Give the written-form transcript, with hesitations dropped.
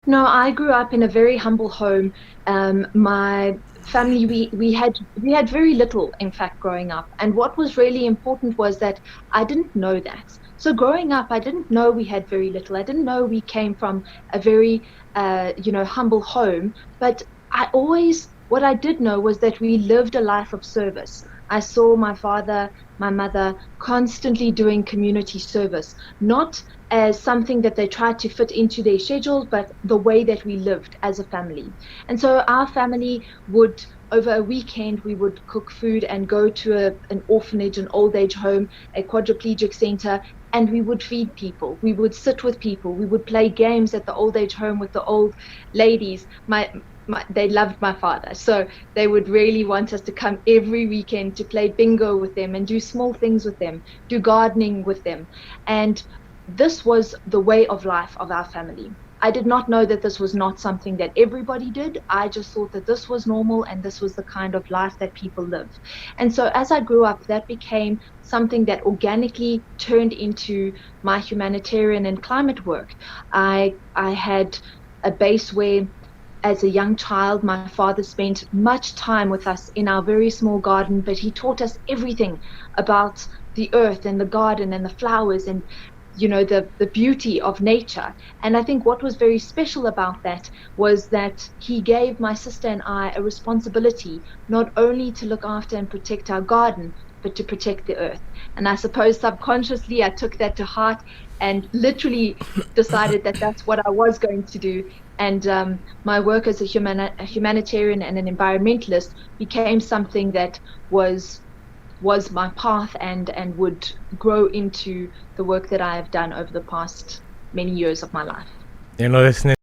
No, I grew up in a very humble home. My family, we had very little, in fact, growing up. And what was really important was that I didn't know that. So growing up, I didn't know we had very little. I didn't know we came from a very, humble home. But what I did know was that we lived a life of service. I saw my father, my mother constantly doing community service, not as something that they tried to fit into their schedules, but the way that we lived as a family. And so our family would, over a weekend, we would cook food and go to an orphanage, an old age home, a quadriplegic center, and we would feed people. We would sit with people. We would play games at the old age home with the old ladies. They loved my father, so they would really want us to come every weekend to play bingo with them and do small things with them, do gardening with them. And this was the way of life of our family. I did not know that this was not something that everybody did. I just thought that this was normal and this was the kind of life that people live. And so as I grew up, that became something that organically turned into my humanitarian and climate work. I had a base where, as a young child, my father spent much time with us in our very small garden, but he taught us everything about the earth and the garden and the flowers and the beauty of nature. And I think what was very special about that was that he gave my sister and I a responsibility not only to look after and protect our garden, but to protect the earth. And I suppose subconsciously I took that to heart and literally decided that that's what I was going to do. And my work as a humanitarian and an environmentalist became something that was my path and would grow into the work that I have done over the past many years of my life. Listening